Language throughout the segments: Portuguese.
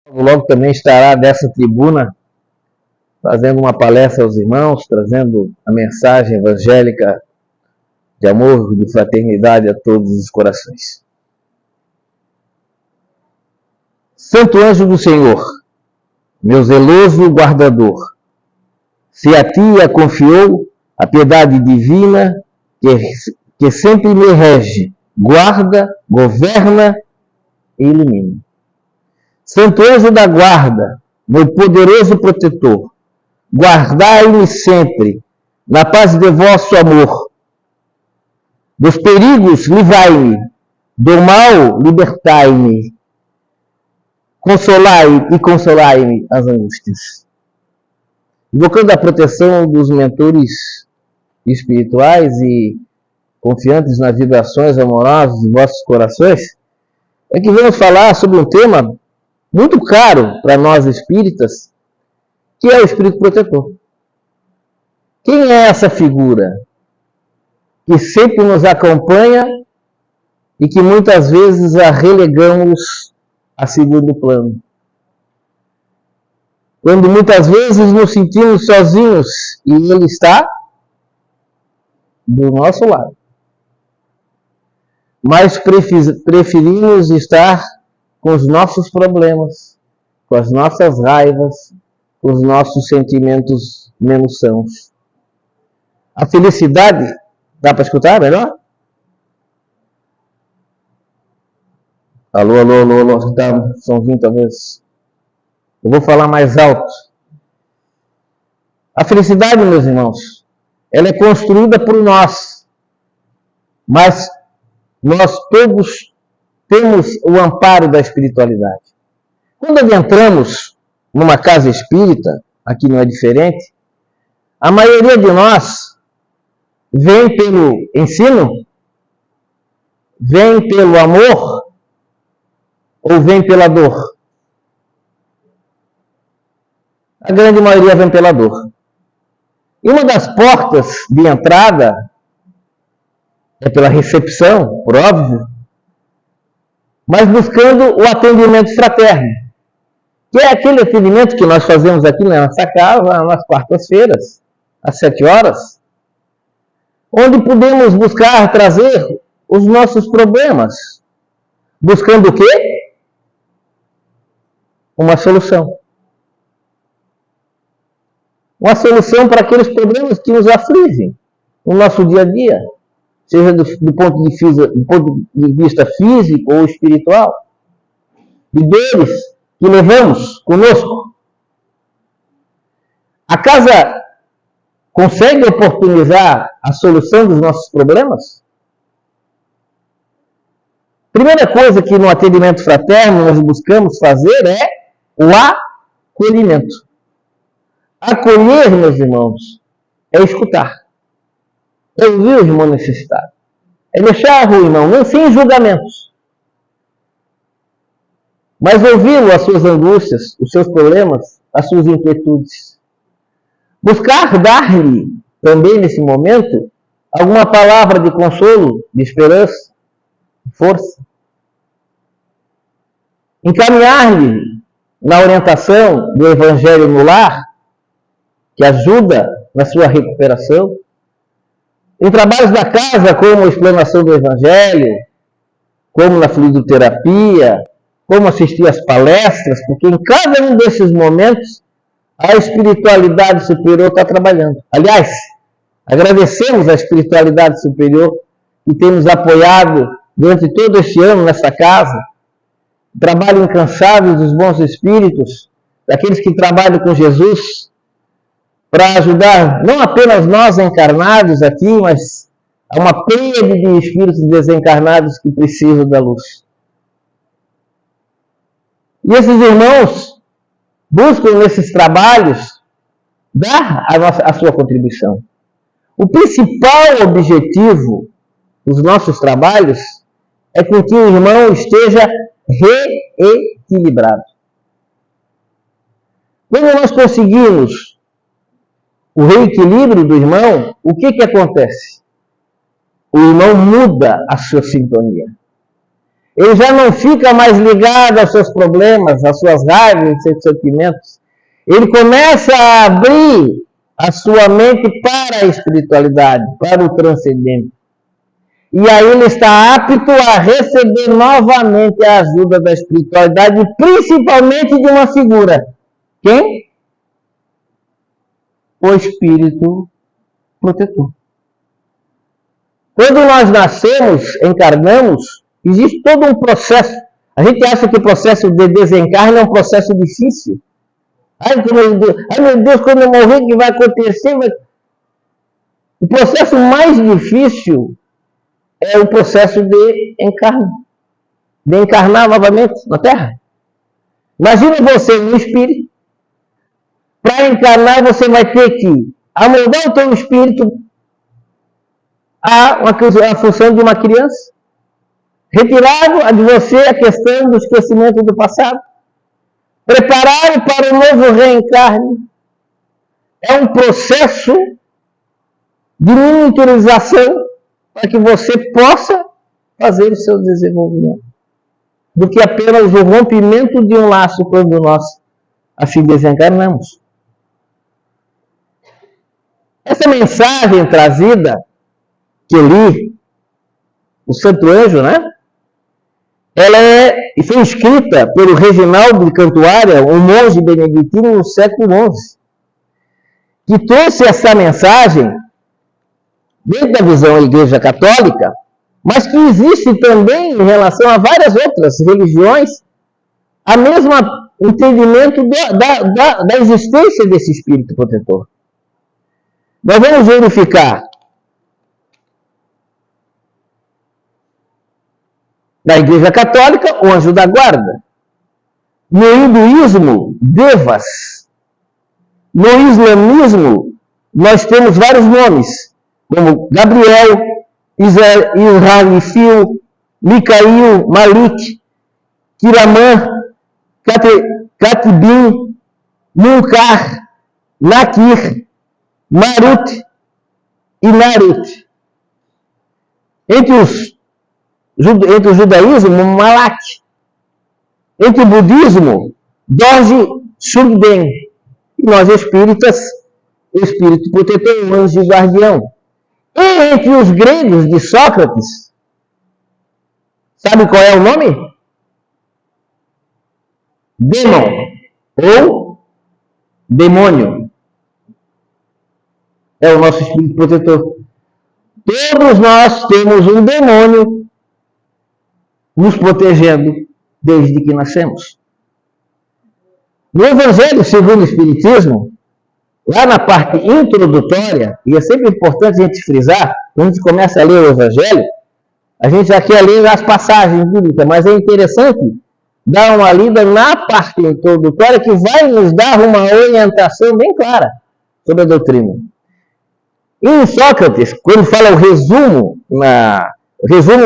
Logo também estará dessa tribuna fazendo uma palestra aos irmãos, trazendo a mensagem evangélica de amor, de fraternidade a todos os corações. Santo anjo do Senhor, meu zeloso guardador, se a ti a confiou a piedade divina que sempre me rege, guarda, governa e ilumina. Santo anjo da guarda, meu poderoso protetor, guardai-me sempre na paz de vosso amor. Dos perigos livrai-me, do mal libertai-me. Consolai e consolai-me as angústias. Invocando a proteção dos mentores espirituais e confiantes nas vibrações amorosas de vossos corações, é que vamos falar sobre um tema muito caro para nós espíritas, que é o Espírito Protetor. Quem é essa figura que sempre nos acompanha e que muitas vezes a relegamos a segundo plano? Quando muitas vezes nos sentimos sozinhos e Ele está do nosso lado. Mas preferimos estar com os nossos problemas, com as nossas raivas, com os nossos sentimentos menos sãos. A felicidade, dá para escutar melhor? Alô, tá, somzinho talvez. Eu vou falar mais alto. A felicidade, meus irmãos, ela é construída por nós, mas nós todos temos o amparo da espiritualidade. Quando adentramos numa casa espírita, aqui não é diferente, a maioria de nós vem pelo ensino, vem pelo amor ou vem pela dor? A grande maioria vem pela dor. E uma das portas de entrada é pela recepção, por óbvio, mas buscando o atendimento fraterno, que é aquele atendimento que nós fazemos aqui na nossa casa, nas quartas-feiras, às 7 horas, onde podemos buscar trazer os nossos problemas, buscando o quê? Uma solução. Uma solução para aqueles problemas que nos afligem no nosso dia a dia, seja do ponto de vista físico ou espiritual, de dores que levamos conosco. A casa consegue oportunizar a solução dos nossos problemas? Primeira coisa que no atendimento fraterno nós buscamos fazer é o acolhimento. Acolher, meus irmãos, é escutar. É ouvir o irmão necessitado. É deixar o irmão, não sem julgamentos, mas ouvi-lo, as suas angústias, os seus problemas, as suas inquietudes. Buscar dar-lhe, também nesse momento, alguma palavra de consolo, de esperança, de força. Encaminhar-lhe na orientação do Evangelho no lar, que ajuda na sua recuperação. Em trabalhos da casa, como a explanação do Evangelho, como na fluidoterapia, como assistir às palestras, porque em cada um desses momentos a espiritualidade superior está trabalhando. Aliás, agradecemos a espiritualidade superior que tem nos apoiado durante todo este ano nessa casa. O trabalho incansável dos bons espíritos, daqueles que trabalham com Jesus, para ajudar não apenas nós encarnados aqui, mas a uma pleiade de espíritos desencarnados que precisam da luz. E esses irmãos buscam nesses trabalhos dar a sua contribuição. O principal objetivo dos nossos trabalhos é com que o irmão esteja reequilibrado. Quando nós conseguimos o reequilíbrio do irmão, o que acontece? O irmão muda a sua sintonia. Ele já não fica mais ligado aos seus problemas, às suas raivas, aos seus sentimentos. Ele começa a abrir a sua mente para a espiritualidade, para o transcendente. E aí ele está apto a receber novamente a ajuda da espiritualidade, principalmente de uma figura. Quem? O Espírito protetor. Quando nós nascemos, encarnamos, existe todo um processo. A gente acha que o processo de desencarne é um processo difícil. Ai, meu Deus, quando eu morrer, o que vai acontecer? O processo mais difícil é o processo de encarnar novamente na Terra. Imagina você no espírito. Para encarnar, você vai ter que amoldar o teu espírito a função de uma criança. Retirar de você a questão do esquecimento do passado. Preparar para o novo reencarne. É um processo de miniaturização para que você possa fazer o seu desenvolvimento. Do que apenas o rompimento de um laço quando nós assim desencarnamos. Essa mensagem trazida, que eu li, o Santo Anjo, né? Ela foi escrita pelo Reginaldo de Cantuária, um monge beneditino no século XI, que trouxe essa mensagem dentro da visão da Igreja Católica, mas que existe também em relação a várias outras religiões, a mesma entendimento da existência desse Espírito protetor. Nós vamos verificar na Igreja Católica o anjo da guarda. No hinduísmo, devas. No islamismo, nós temos vários nomes, como Gabriel, Israfil, Micail, Malik, Kiraman, Katibin, Munkar, Nakir, Marut e Narut. Entre o judaísmo, Malak. Entre o budismo, Dorje Shugden. E nós espíritas, espírito protetor, anjo e guardião. E entre os gregos de Sócrates, sabe qual é o nome? Dêmon, ou demônio. É o nosso espírito protetor. Todos nós temos um demônio nos protegendo desde que nascemos. No Evangelho segundo o Espiritismo, lá na parte introdutória, e é sempre importante a gente frisar, quando a gente começa a ler o Evangelho, a gente já quer ler as passagens bíblicas, mas é interessante dar uma lida na parte introdutória que vai nos dar uma orientação bem clara sobre a doutrina. Em Sócrates, quando fala o resumo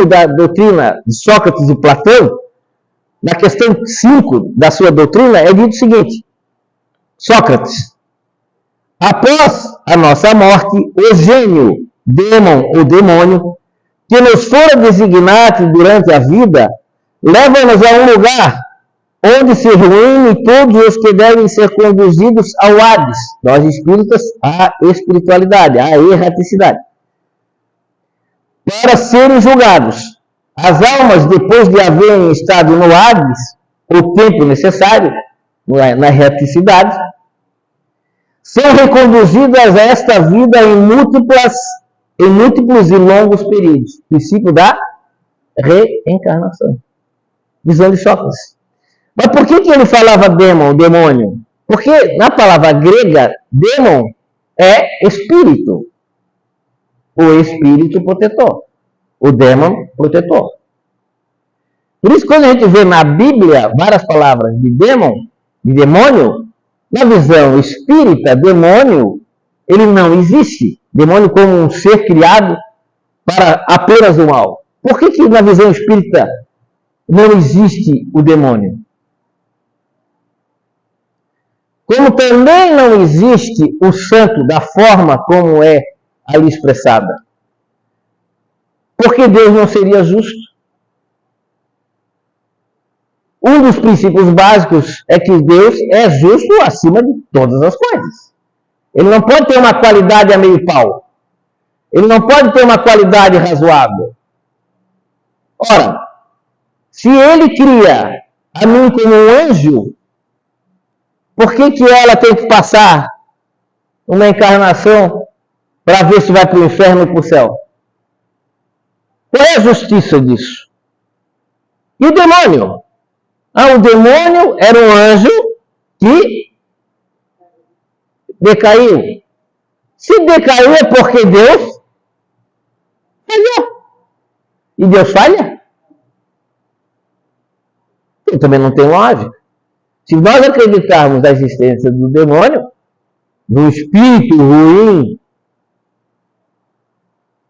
da doutrina de Sócrates e Platão, na questão 5 da sua doutrina, é dito o seguinte: Sócrates, após a nossa morte, o gênio, dêmon ou demônio, que nos fora designado durante a vida, leva-nos a um lugar onde se reúnem todos os que devem ser conduzidos ao Hades, nós espíritas, à espiritualidade, à erraticidade, para serem julgados. As almas, depois de haverem estado no Hades, o tempo necessário, na erraticidade, são reconduzidas a esta vida em múltiplos e longos períodos. Princípio da reencarnação. Visão de Sócrates. Mas por que ele falava demônio? Porque na palavra grega, dêmon é espírito. O espírito protetor. O dêmon protetor. Por isso, quando a gente vê na Bíblia várias palavras de dêmon, de demônio, na visão espírita, demônio, ele não existe. Demônio como um ser criado para apenas o mal. Por que na visão espírita não existe o demônio? Como também não existe o santo da forma como é ali expressada. Porque Deus não seria justo. Um dos princípios básicos é que Deus é justo acima de todas as coisas. Ele não pode ter uma qualidade a meio pau. Ele não pode ter uma qualidade razoável. Ora, se ele cria a mim como um anjo, por que ela tem que passar uma encarnação para ver se vai para o inferno ou para o céu? Qual é a justiça disso? E o demônio? O demônio era um anjo que decaiu. Se decaiu é porque Deus falhou. E Deus falha? Então, também não tem lógica. Se nós acreditarmos na existência do demônio, do espírito ruim,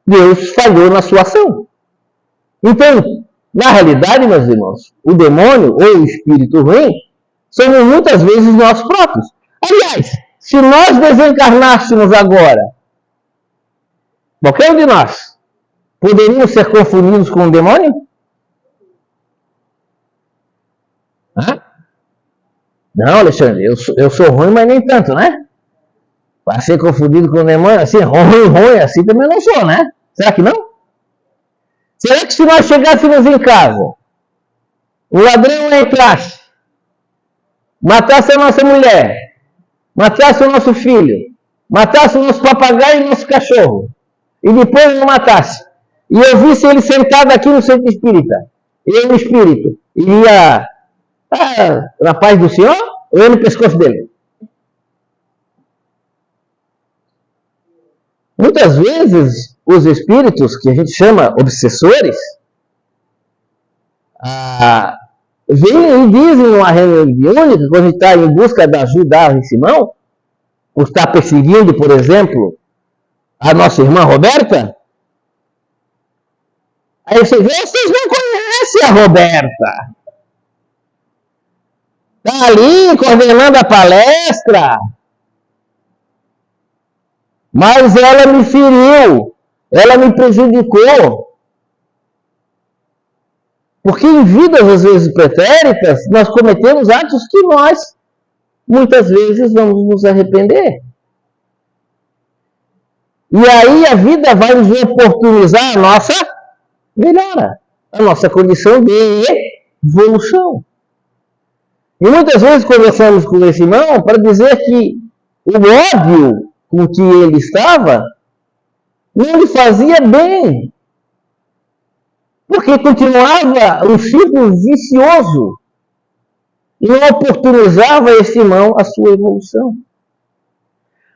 Deus falhou na sua ação. Então, na realidade, meus irmãos, o demônio ou o espírito ruim somos muitas vezes nós próprios. Aliás, se nós desencarnássemos agora, qualquer um de nós, poderíamos ser confundidos com o demônio? Não, Alexandre, eu sou ruim, mas nem tanto, né? Para ser confundido com o demônio, assim, ruim, assim também não sou, né? Será que não? Será que se nós chegássemos em casa, o ladrão entrasse, matasse a nossa mulher, matasse o nosso filho, matasse o nosso papagaio e o nosso cachorro, e depois não matasse, e eu visse ele sentado aqui no centro espírita, eu no espírito, iria na paz do Senhor ou eu no pescoço dele? Muitas vezes, os espíritos, que a gente chama obsessores, vêm e dizem numa reunião mediúnica, quando a gente está em busca da ajuda em Simão, por estar perseguindo, por exemplo, a nossa irmã Roberta, aí você vê, vocês não conhecem a Roberta. Está ali coordenando a palestra, mas ela me feriu, ela me prejudicou. Porque em vidas, às vezes, pretéritas, nós cometemos atos que nós, muitas vezes, vamos nos arrepender. E aí a vida vai nos oportunizar a nossa melhora, a nossa condição de evolução. E muitas vezes conversamos com esse irmão para dizer que o ódio com que ele estava não lhe fazia bem. Porque continuava um ciclo vicioso e não oportunizava esse irmão a sua evolução.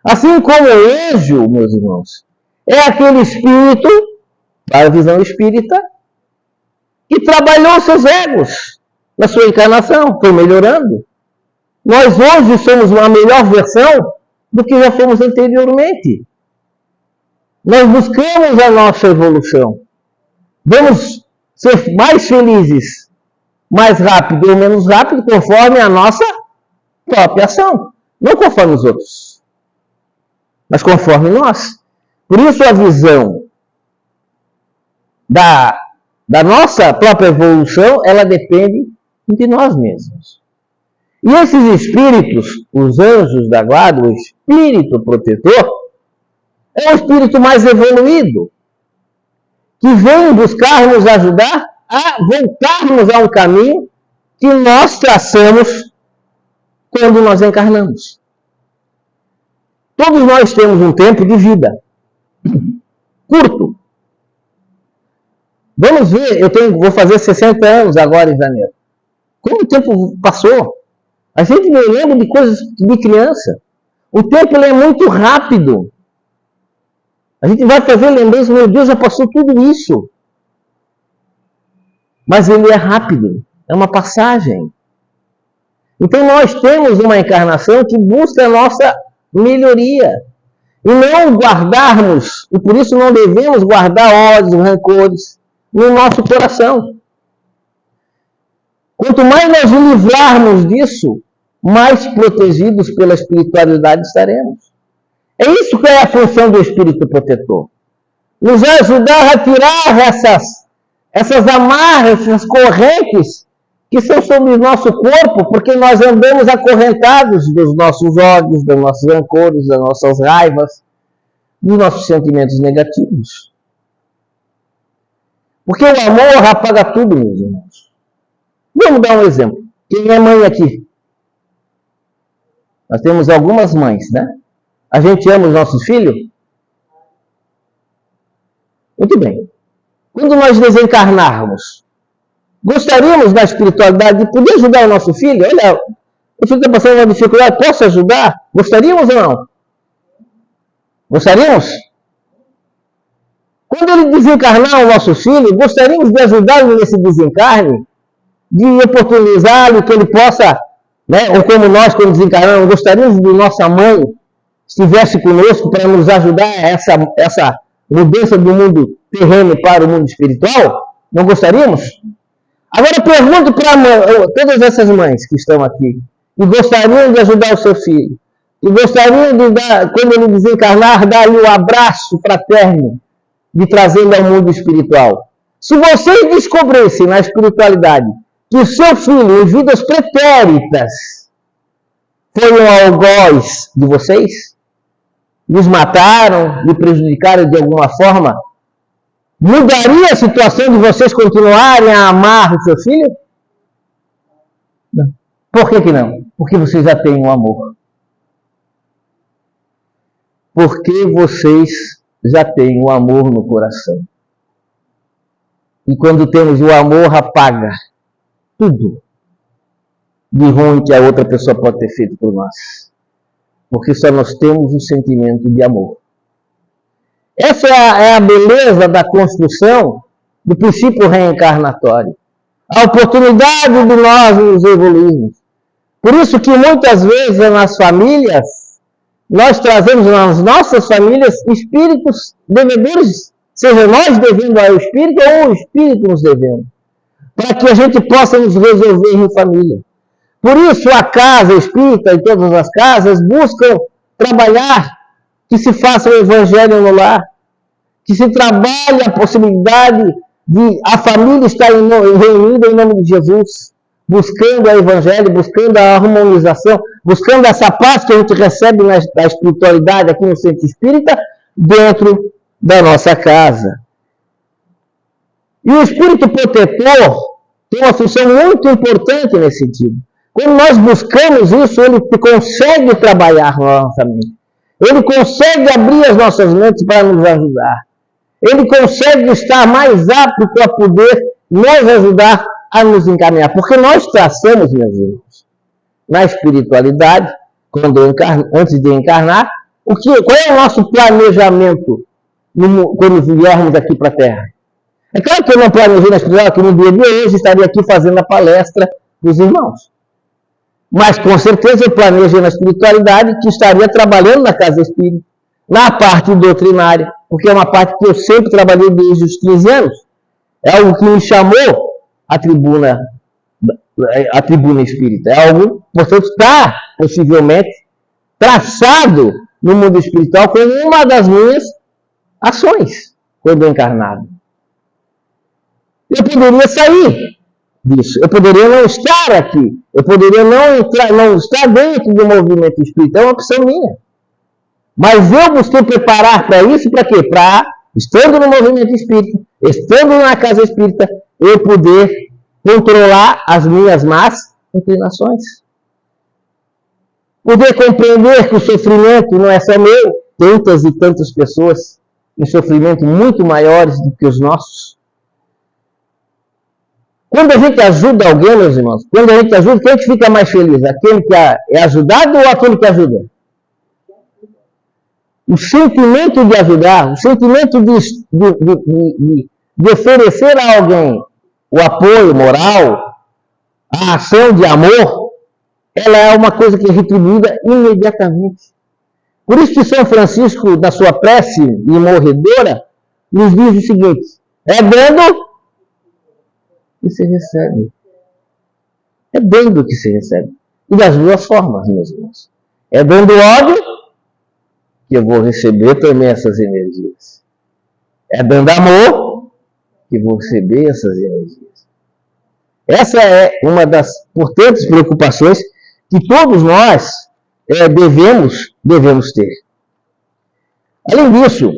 Assim como o anjo, meus irmãos, é aquele espírito, para a visão espírita, que trabalhou seus egos na sua encarnação, foi melhorando. Nós hoje somos uma melhor versão do que já fomos anteriormente. Nós buscamos a nossa evolução. Vamos ser mais felizes, mais rápido ou menos rápido, conforme a nossa própria ação. Não conforme os outros, mas conforme nós. Por isso a visão da nossa própria evolução, ela depende de nós mesmos. E esses espíritos, os anjos da guarda, o espírito protetor, é o espírito mais evoluído, que vem buscar nos ajudar a voltarmos a um caminho que nós traçamos quando nós encarnamos. Todos nós temos um tempo de vida curto. Vamos ver, vou fazer 60 anos agora em janeiro. Como o tempo passou? A gente não lembra de coisas de criança. O tempo ele é muito rápido. A gente vai fazer lembrança, meu Deus, já passou tudo isso. Mas ele é rápido, é uma passagem. Então nós temos uma encarnação que busca a nossa melhoria. E não guardarmos, e por isso não devemos guardar ódios, rancores no nosso coração. Quanto mais nós nos livrarmos disso, mais protegidos pela espiritualidade estaremos. É isso que é a função do Espírito Protetor. Nos ajudar a tirar essas amarras, essas correntes que são sobre o nosso corpo, porque nós andamos acorrentados dos nossos ódios, dos nossos rancores, das nossas raivas, dos nossos sentimentos negativos. Porque o amor apaga tudo, meus irmãos. Vamos dar um exemplo. Quem é mãe aqui? Nós temos algumas mães, né? A gente ama os nossos filhos? Muito bem. Quando nós desencarnarmos, gostaríamos da espiritualidade de poder ajudar o nosso filho? Olha, o filho está passando uma dificuldade, posso ajudar? Gostaríamos ou não? Gostaríamos? Quando ele desencarnar o nosso filho, gostaríamos de ajudá-lo nesse desencarne, de oportunizá-lo, que ele possa, né, ou como nós, quando desencarnamos, gostaríamos de nossa mãe estivesse conosco para nos ajudar a essa mudança do mundo terreno para o mundo espiritual? Não gostaríamos? Agora pergunto para todas essas mães que estão aqui, que gostariam de ajudar o seu filho, que gostariam de dar, quando ele desencarnar, dar-lhe um abraço fraterno, de trazê-lo ao mundo espiritual. Se vocês descobrissem na espiritualidade que o seu filho, em vidas pretéritas, foi um algoz de vocês, lhes mataram, lhe prejudicaram de alguma forma, mudaria a situação de vocês continuarem a amar o seu filho? Não. Por que não? Porque vocês já têm o amor. Porque vocês já têm o amor no coração. E quando temos o amor, apaga tudo de ruim que a outra pessoa pode ter feito por nós. Porque só nós temos o sentimento de amor. Essa é a beleza da construção do princípio reencarnatório. A oportunidade de nós nos evoluirmos. Por isso que muitas vezes nas famílias, nós trazemos nas nossas famílias espíritos devedores, seja nós devendo ao espírito ou o espírito nos devendo, para que a gente possa nos resolver em família. Por isso a casa espírita e todas as casas buscam trabalhar que se faça o evangelho no lar, que se trabalhe a possibilidade de a família estar reunida em nome de Jesus, buscando o evangelho, buscando a harmonização, buscando essa paz que a gente recebe da espiritualidade aqui no centro espírita, dentro da nossa casa. E o espírito protetor tem uma função muito importante nesse sentido. Quando nós buscamos isso, ele consegue trabalhar na nossa mente. Ele consegue abrir as nossas mentes para nos ajudar. Ele consegue estar mais apto para poder nos ajudar a nos encaminhar. Porque nós traçamos, meus irmãos, na espiritualidade, antes de encarnar, qual é o nosso planejamento quando viermos aqui para a Terra? É claro que eu não planejei na espiritualidade, que no dia de hoje estaria aqui fazendo a palestra para os irmãos. Mas com certeza eu planejei na espiritualidade que estaria trabalhando na casa espírita, na parte doutrinária, porque é uma parte que eu sempre trabalhei desde os 15 anos. É algo que me chamou à tribuna espírita. É algo, portanto, está possivelmente traçado no mundo espiritual como uma das minhas ações quando encarnado. Eu poderia sair disso, eu poderia não estar aqui, eu poderia não estar dentro do movimento espírita, é uma opção minha. Mas eu busquei preparar para isso, para quê? Para, estando no movimento espírita, estando na casa espírita, eu poder controlar as minhas más inclinações. Poder compreender que o sofrimento não é só meu, tantas e tantas pessoas em sofrimento muito maiores do que os nossos. Quando a gente ajuda alguém, meus irmãos, quando a gente ajuda, quem que fica mais feliz? Aquele que é ajudado ou aquele que ajuda? O sentimento de ajudar, o sentimento de oferecer a alguém o apoio moral, a ação de amor, ela é uma coisa que é retribuída imediatamente. Por isso que São Francisco, na sua prece imorredora, nos diz o seguinte: é dando que se recebe. É dando que se recebe. E das duas formas, meus irmãos. É dando ódio que eu vou receber também essas energias. É dando amor que eu vou receber essas energias. Essa é uma das importantes preocupações que todos nós devemos ter. Além disso,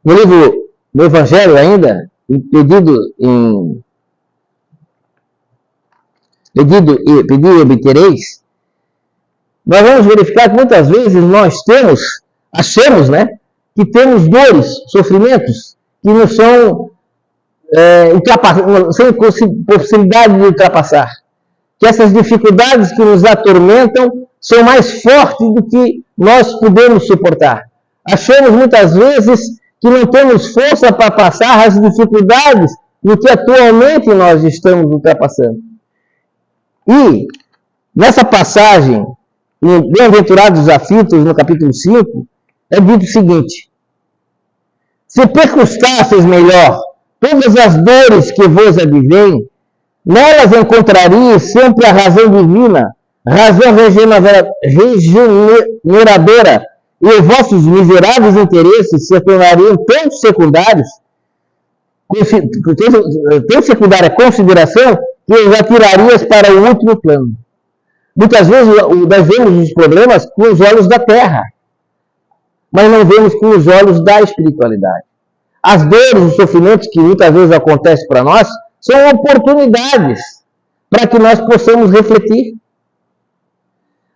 no livro do Evangelho ainda, pedido e obtereis, nós vamos verificar que muitas vezes nós achamos, né, que temos dores, sofrimentos, que não são sem possibilidade de ultrapassar. Que essas dificuldades que nos atormentam são mais fortes do que nós podemos suportar. Achamos muitas vezes que não temos força para passar as dificuldades no que atualmente nós estamos ultrapassando. E, nessa passagem, em Bem-aventurados aflitos, no capítulo 5, é dito o seguinte: se percustasseis melhor todas as dores que vos advêm, nelas encontrarias sempre a razão divina, razão regeneradora, e os vossos miseráveis interesses se tornariam tão secundários, tão secundária consideração, que os atirarias para o último plano. Muitas vezes nós vemos os problemas com os olhos da terra, mas não vemos com os olhos da espiritualidade. As dores, os sofrimentos que muitas vezes acontecem para nós, são oportunidades para que nós possamos refletir.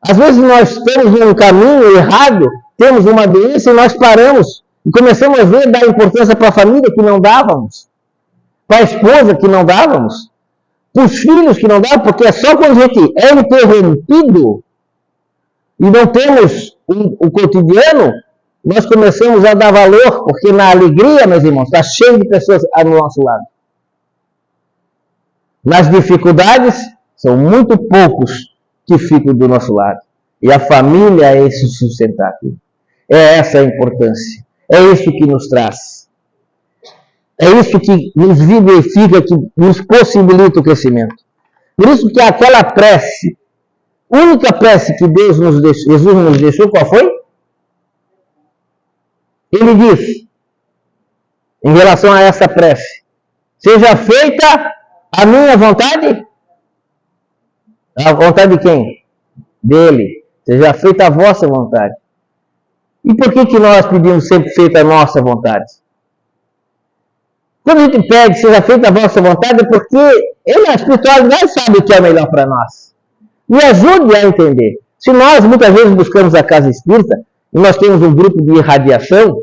Às vezes nós estamos em um caminho errado, temos uma doença e nós paramos e começamos a ver dar importância para a família que não dávamos, para a esposa que não dávamos, para os filhos que não dávamos, porque é só quando a gente é interrompido e não temos o cotidiano, nós começamos a dar valor, porque na alegria, meus irmãos, está cheio de pessoas ao nosso lado. Nas dificuldades, são muito poucos que ficam do nosso lado. E a família é esse sustentáculo. É essa a importância. É isso que nos traz. É isso que nos vivifica, que nos possibilita o crescimento. Por isso que aquela prece, única prece que Jesus nos deixou, qual foi? Ele diz, em relação a essa prece: seja feita a minha vontade. A vontade de quem? Dele. Seja feita a vossa vontade. E por que nós pedimos sempre feita a nossa vontade? Quando a gente pede seja feita a vossa vontade, é porque ele, a espiritualidade, sabe o que é melhor para nós. Me ajude a entender. Se nós muitas vezes buscamos a casa espírita, e nós temos um grupo de irradiação,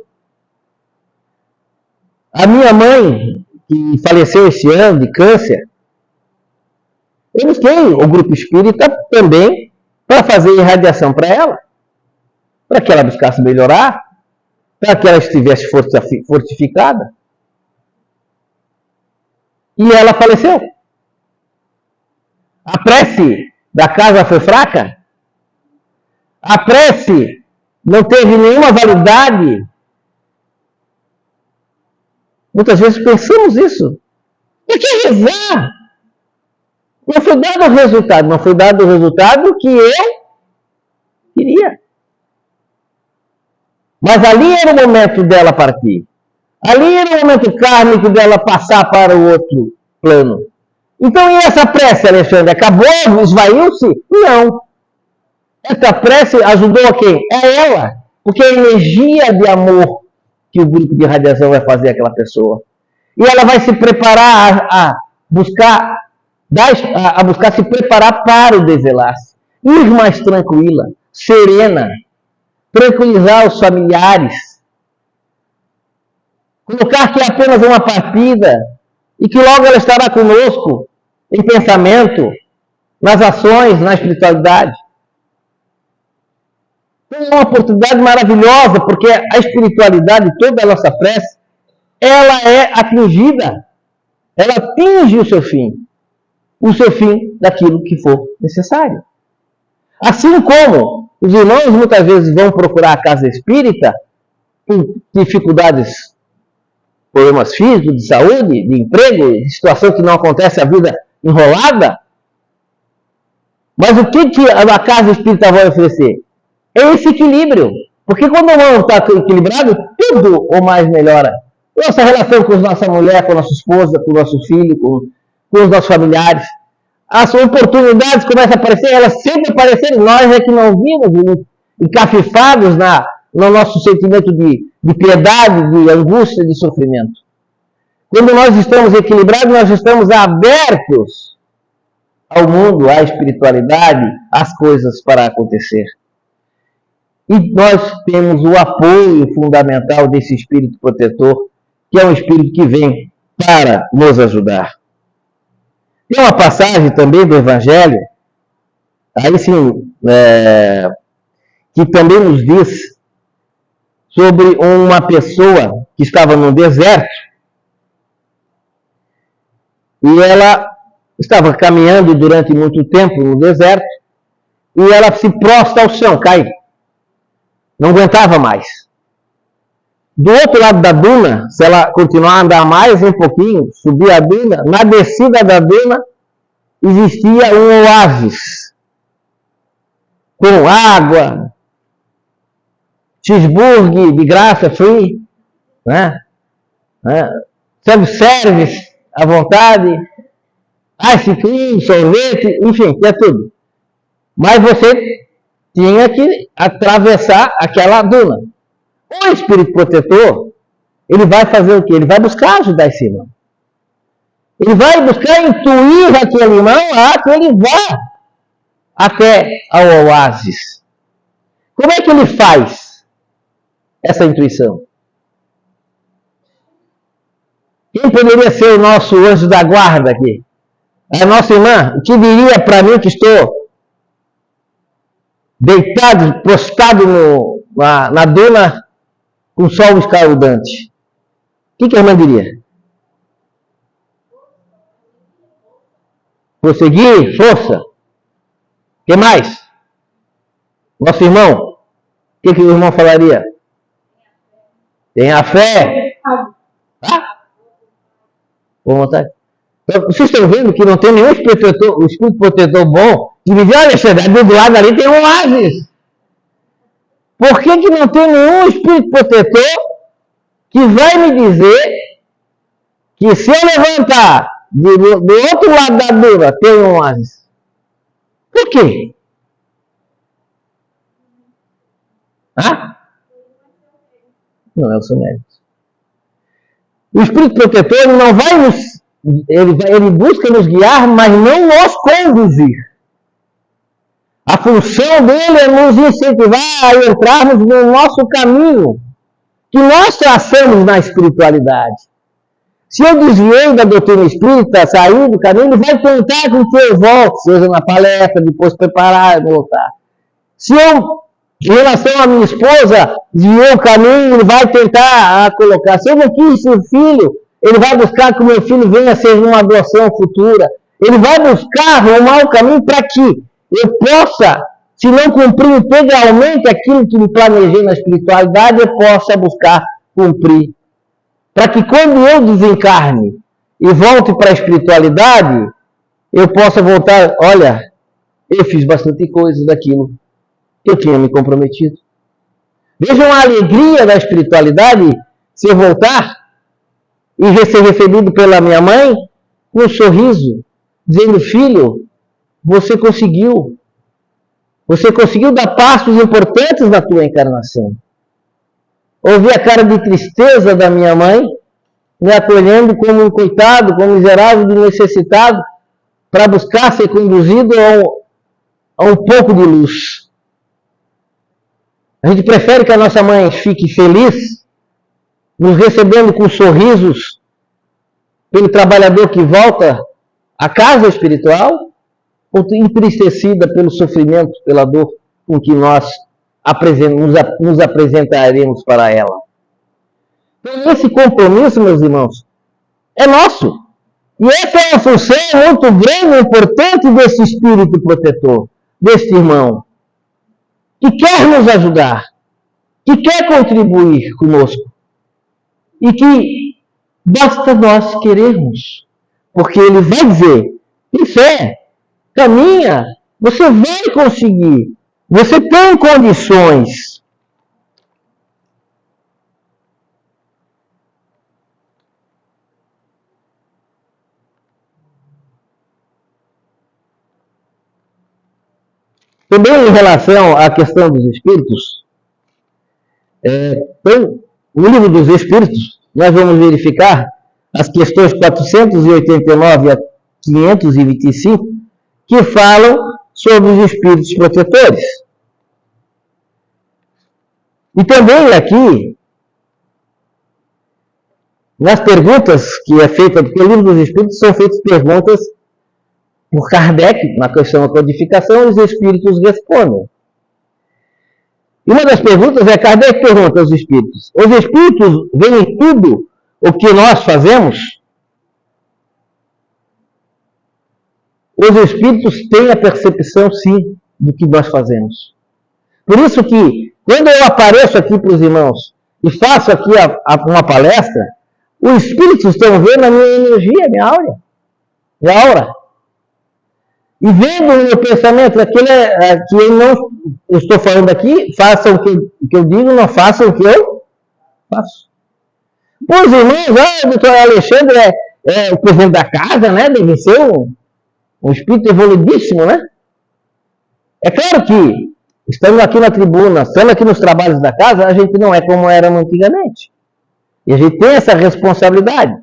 a minha mãe, que faleceu esse ano de câncer, eu busquei o grupo espírita também para fazer irradiação para ela, para que ela buscasse melhorar, para que ela estivesse fortificada. E ela faleceu. A prece da casa foi fraca? A prece não teve nenhuma validade? Muitas vezes pensamos isso. Por que rezar? Não foi dado o resultado. Não foi dado o resultado que eu queria. Mas ali era o momento dela partir. Ali era o momento kármico dela passar para o outro plano. Então, e essa prece, Alexandre? Acabou? Esvaiu-se? Não. Essa prece ajudou a quem? É ela. Porque é a energia de amor que o grupo de radiação vai fazer àquela pessoa. E ela vai se preparar a buscar se preparar para o desenlace. Ir mais tranquila, serena, tranquilizar os familiares. Colocar que é apenas uma partida e que logo ela estará conosco em pensamento, nas ações, na espiritualidade. É uma oportunidade maravilhosa, porque a espiritualidade, toda a nossa prece, ela é atingida. Ela atinge o seu fim daquilo que for necessário. Assim como os irmãos muitas vezes vão procurar a casa espírita por dificuldades, problemas físicos, de saúde, de emprego, de situação que não acontece, a vida enrolada, Mas o que a casa espírita vai oferecer? É esse equilíbrio. Porque quando o irmão está equilibrado, tudo ou mais melhora. Nossa relação com a nossa mulher, com a nossa esposa, com o nosso filho, com os nossos familiares. As oportunidades começam a aparecer, elas sempre apareceram, nós é que não vimos, encafifados no nosso sentimento de piedade, de angústia, de sofrimento. Quando nós estamos equilibrados, nós estamos abertos ao mundo, à espiritualidade, às coisas para acontecer. E nós temos o apoio fundamental desse espírito protetor, que é um espírito que vem para nos ajudar. Tem uma passagem também do Evangelho, aí sim, que também nos diz sobre uma pessoa que estava no deserto e ela estava caminhando durante muito tempo no deserto e ela se prostra ao chão, cai. Não aguentava mais. Do outro lado da duna, se ela continuar a andar mais um pouquinho, subir a duna, na descida da duna existia um oásis com água, cheeseburger de graça, free, né? Self-service à vontade, ice cream, sorvete, enfim, tinha tudo. Mas você tinha que atravessar aquela duna. O espírito protetor, ele vai fazer o quê? Ele vai buscar ajudar esse irmão. Ele vai buscar intuir aquele irmão a que ele vá até ao oásis. Como é que ele faz essa intuição? Quem poderia ser o nosso anjo da guarda aqui? A nossa irmã, o que diria para mim que estou deitado, prostrado na duna com sol escaldante? O que a irmã diria? Prosseguir, força. O que mais? Nosso irmão, o que o irmão falaria? Tenha fé. Boa vontade. Vocês estão vendo que não tem nenhum espírito protetor bom que me diz, olha, Alexandre, do lado ali tem um oásis. Por que não tem nenhum espírito protetor que vai me dizer que se eu levantar do outro lado da duna tem um oásis? Por quê? Não é o seu mérito. O espírito protetor não vai ele busca nos guiar, mas não nos conduzir. A função dele é nos incentivar a entrarmos no nosso caminho, que nós traçamos na espiritualidade. Se eu desviei da doutrina espírita, sair do caminho, ele vai tentar com que eu volte, seja na palestra, depois preparar e voltar. Se eu, em relação à minha esposa, desviei o caminho, ele vai tentar colocar. Se eu não quis ser filho, ele vai buscar que o meu filho venha ser uma adoção futura. Ele vai buscar arrumar o caminho para que eu possa, se não cumprir integralmente aquilo que me planejei na espiritualidade, eu possa buscar cumprir. Para que quando eu desencarne e volte para a espiritualidade, eu possa voltar, olha, eu fiz bastante coisa daquilo que eu tinha me comprometido. Vejam a alegria da espiritualidade se eu voltar e ser recebido pela minha mãe com um sorriso, dizendo, filho, você conseguiu dar passos importantes na tua encarnação. Ouvi a cara de tristeza da minha mãe, me acolhendo como um coitado, como um miserável e necessitado, para buscar ser conduzido a um pouco de luz. A gente prefere que a nossa mãe fique feliz, nos recebendo com sorrisos, pelo trabalhador que volta à casa espiritual, ou entristecida pelo sofrimento, pela dor com que nós nos apresentaremos para ela. Então, esse compromisso, meus irmãos, é nosso. E essa é uma função muito grande e importante desse espírito protetor, deste irmão, que quer nos ajudar, que quer contribuir conosco, e que basta nós querermos, porque ele vai dizer, tem fé, caminha, Você vai conseguir. Você tem condições. Também em relação à questão dos espíritos, no livro dos espíritos, nós vamos verificar as questões 489 a 525, que falam sobre os espíritos protetores. E também aqui, nas perguntas que é feita, porque o livro dos espíritos são feitas perguntas por Kardec, na questão da codificação, os espíritos respondem. E uma das perguntas é, Kardec pergunta aos espíritos, os espíritos veem tudo o que nós fazemos? Os espíritos têm a percepção, sim, do que nós fazemos. Por isso que, quando eu apareço aqui para os irmãos e faço aqui uma palestra, os espíritos estão vendo a minha energia, minha aura. E vendo o meu pensamento, aquilo que eu estou falando aqui, façam o que eu digo, não façam o que eu faço. Pois, irmãos, o doutor Alexandre é o presidente da casa, né? Deve ser um espírito evoluidíssimo, né? É claro que, estando aqui na tribuna, estando aqui nos trabalhos da casa, a gente não é como era antigamente. E a gente tem essa responsabilidade.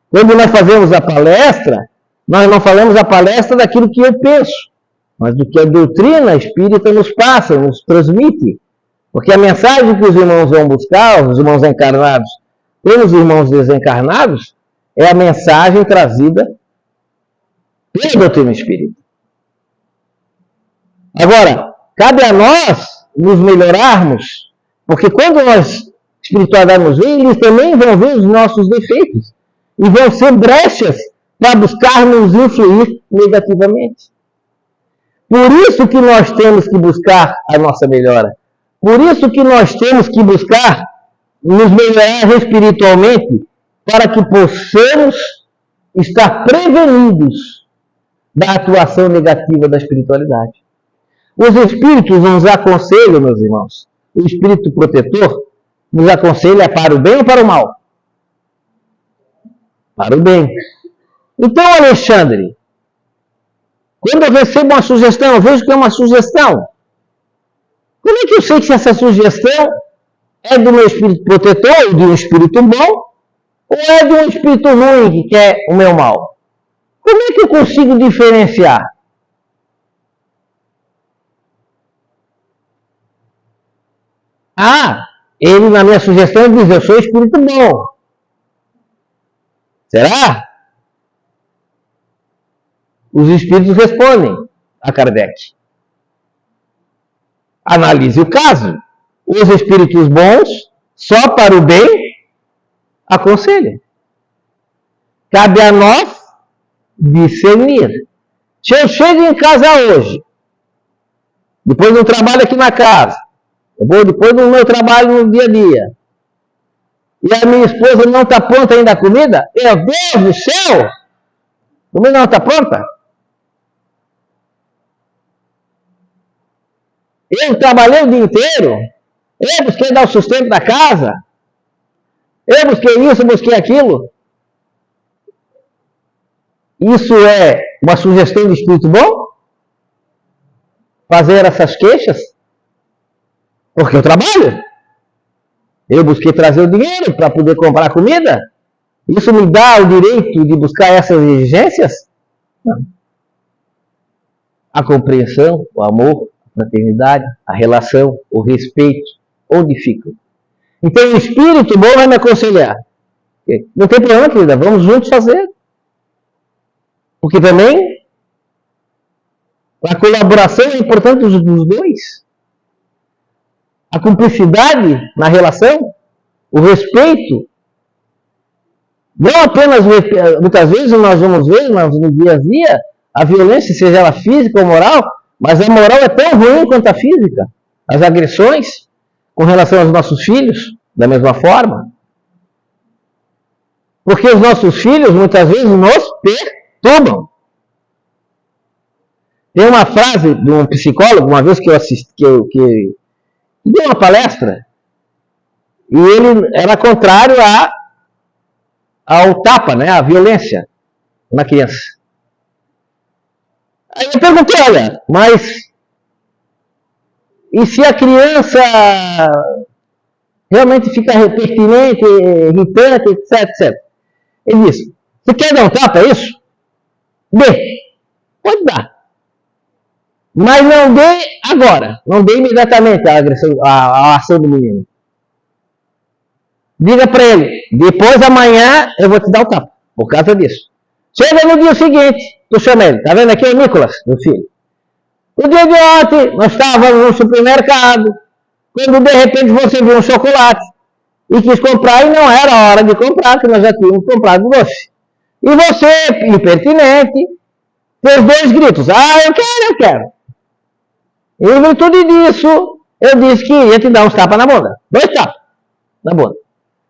Quando nós fazemos a palestra, nós não falamos a palestra daquilo que eu penso, mas do que a doutrina espírita nos passa, nos transmite. Porque a mensagem que os irmãos vão buscar, os irmãos encarnados, pelos irmãos desencarnados, é a mensagem trazida pela doutrina espírita. Agora, cabe a nós nos melhorarmos, porque quando nós espiritualizarmos eles também vão ver os nossos defeitos e vão ser brechas para buscar nos influir negativamente. Por isso que nós temos que buscar a nossa melhora. Por isso que nós temos que buscar nos melhorar espiritualmente para que possamos estar prevenidos da atuação negativa da espiritualidade. Os espíritos nos aconselham, meus irmãos, o espírito protetor nos aconselha para o bem ou para o mal? Para o bem. Então, Alexandre, quando eu recebo uma sugestão, eu vejo que é uma sugestão. Como é que eu sei se essa sugestão é do meu espírito protetor, ou de um espírito bom, ou é de um espírito ruim que quer o meu mal? Como é que eu consigo diferenciar? Ele na minha sugestão diz, eu sou espírito bom. Será? Os espíritos respondem a Kardec. Analise o caso. Os espíritos bons, só para o bem, aconselham. Cabe a nós discernir. Se eu chego em casa hoje, depois do trabalho aqui na casa, depois do meu trabalho no dia a dia, e a minha esposa não está pronta ainda a comida, meu Deus do céu! A comida não está pronta? Eu trabalhei o dia inteiro, eu busquei dar o sustento da casa, eu busquei isso, busquei aquilo. Isso é uma sugestão de espírito bom? Fazer essas queixas? Porque eu trabalho. Eu busquei trazer o dinheiro para poder comprar comida. Isso me dá o direito de buscar essas exigências? Não. A compreensão, o amor, a fraternidade, a relação, o respeito, onde ficam? Então o espírito bom vai me aconselhar. Não tem problema, querida, vamos juntos fazer. Porque também a colaboração é importante dos dois. A cumplicidade na relação, o respeito. Não apenas, muitas vezes nós vamos ver no dia a dia, a violência, seja ela física ou moral, mas a moral é tão ruim quanto a física. As agressões com relação aos nossos filhos, da mesma forma. Porque os nossos filhos muitas vezes nos perturbam. Tem uma frase de um psicólogo, uma vez que eu assisti, que deu uma palestra, e ele era contrário ao tapa, né, à violência na criança. Aí eu perguntei, olha, mas e se a criança realmente fica pertinente, irritante, etc, etc? Ele disse, você quer dar um tapa, é isso? Dê. Pode dar. Mas não dê agora. Não dê imediatamente a ação do menino. Diga para ele, depois amanhã eu vou te dar o tapa. Por causa disso. Chega no dia seguinte, tu chama ele. Tá vendo aqui o Nicolas, meu filho? No dia de ontem, nós estávamos no supermercado. Quando de repente você viu um chocolate e quis comprar e não era a hora de comprar, que nós já tínhamos comprado doce. E você, impertinente, fez 2 gritos. Ah, eu quero. E em virtude disso, eu disse que ia te dar uns tapas na bunda. 2 tapas na bunda.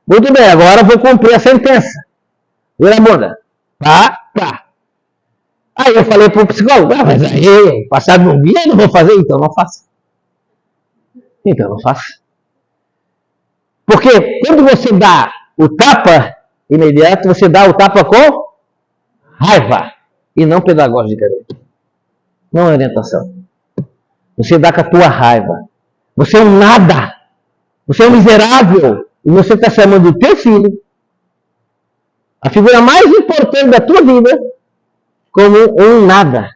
Muito bem, agora eu vou cumprir a sentença. Vira a bunda. Pá. Aí eu falei pro psicólogo, mas aí, passado um dia eu não vou fazer, então não faça. Porque quando você dá o tapa imediato, você dá o tapa com raiva e não pedagogicamente. Não é orientação. Você dá com a tua raiva. Você é um nada. Você é um miserável. E você está chamando o teu filho, a figura mais importante da tua vida, como um nada.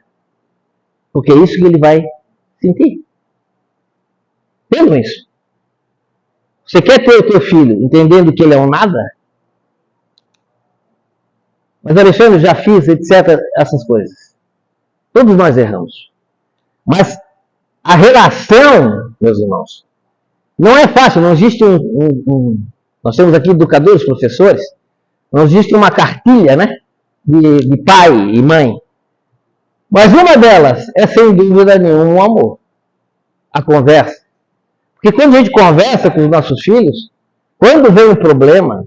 Porque é isso que ele vai sentir. Entendam isso? Você quer ter o teu filho entendendo que ele é um nada? Mas Alexandre, já fiz, etc., essas coisas. Todos nós erramos. Mas a relação, meus irmãos, não é fácil. Não existe nós temos aqui educadores, professores, não existe uma cartilha, né, de pai e mãe. Mas uma delas é, sem dúvida nenhuma, o amor. A conversa. Porque quando a gente conversa com os nossos filhos, quando vem um problema,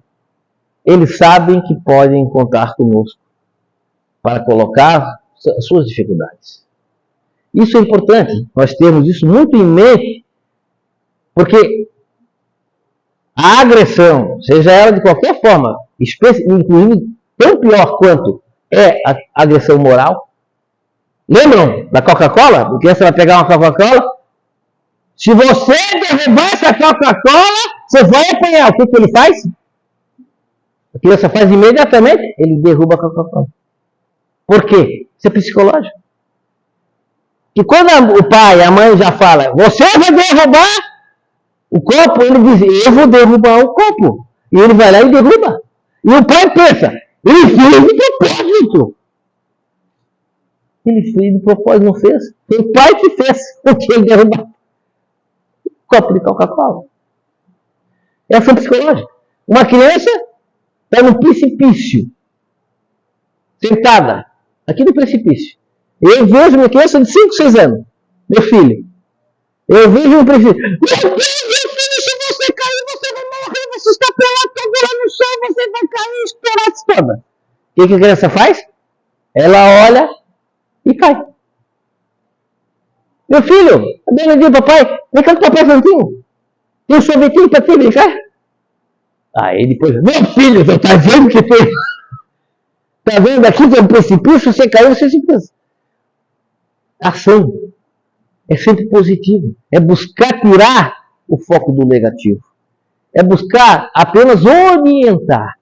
eles sabem que podem contar conosco para colocar suas dificuldades. Isso é importante, nós temos isso muito em mente, porque a agressão, seja ela de qualquer forma, inclusive tão pior quanto é a agressão moral. Lembram da Coca-Cola? A criança vai pegar uma Coca-Cola. Se você derrubar essa Coca-Cola, você vai apanhar. O que ele faz? A criança faz imediatamente, ele derruba a Coca-Cola. Por quê? Isso é psicológico. E quando o pai, a mãe já fala, você vai derrubar o copo, ele diz, eu vou derrubar o copo. E ele vai lá e derruba. E o pai pensa, ele fez de propósito. Ele fez de propósito, não fez? Foi o pai que fez o que ele derrubou. Copo de Coca-Cola. É ação psicológica. Uma criança está no precipício, sentada, aqui no precipício. Eu vejo uma criança de 5, 6 anos, meu filho. Eu vejo um precipício. Meu Deus, se você cair, você vai morrer, você está pelado, todo lá no chão, você vai cair, estourar-se toda. O que a criança faz? Ela olha e cai. Meu filho, eu digo, papai, vem cá com o papai santinho. Tem um sorvetinho para ti, vem cá. Aí depois, meu filho, você está vendo que tem... Está vendo aqui que é um precipício, você caiu, você se pensa. Ação é sempre positiva. É buscar tirar o foco do negativo. É buscar apenas orientar.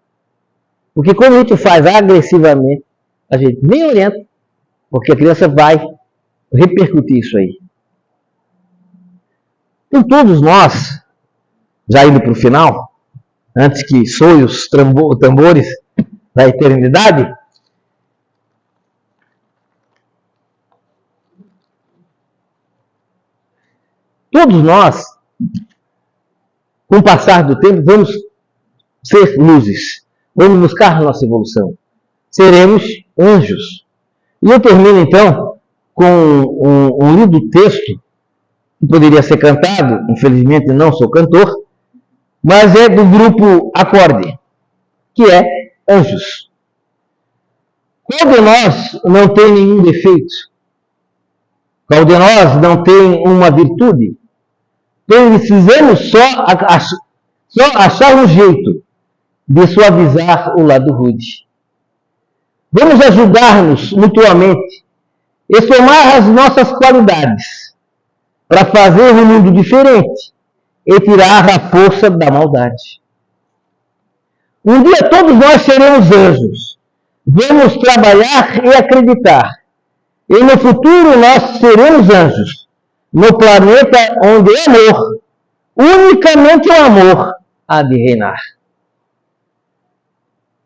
Porque quando a gente faz agressivamente, a gente nem orienta, porque a criança vai repercutir isso aí. Então todos nós, já indo para o final, antes que soem os tambores da eternidade, todos nós, com o passar do tempo, vamos ser luzes, vamos buscar a nossa evolução, seremos anjos. E eu termino então com um lindo texto, que poderia ser cantado, infelizmente não sou cantor, mas é do grupo Acorde, que é Anjos. Qual de nós não tem nenhum defeito? Qual de nós não tem uma virtude? Precisamos só achar um jeito de suavizar o lado rude. Vamos ajudar-nos mutuamente e somar as nossas qualidades para fazer um mundo diferente e tirar a força da maldade. Um dia todos nós seremos anjos. Vamos trabalhar e acreditar. E no futuro nós seremos anjos. No planeta onde é amor, unicamente o amor há de reinar.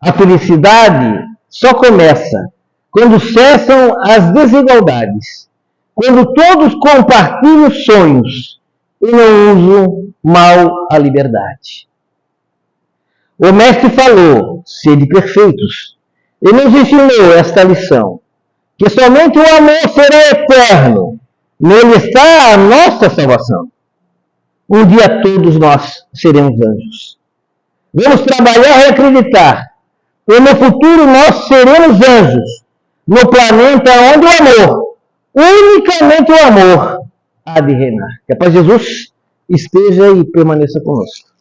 A felicidade só começa quando cessam as desigualdades, quando todos compartilham sonhos e não usam mal a liberdade. O Mestre falou, sede perfeitos, e nos ensinou esta lição, que somente o amor será eterno, nele está a nossa salvação. Um dia todos nós seremos anjos. Vamos trabalhar e acreditar, e no futuro nós seremos anjos, no planeta onde o amor, unicamente o amor, há de reinar. Que a paz de Jesus esteja e permaneça conosco.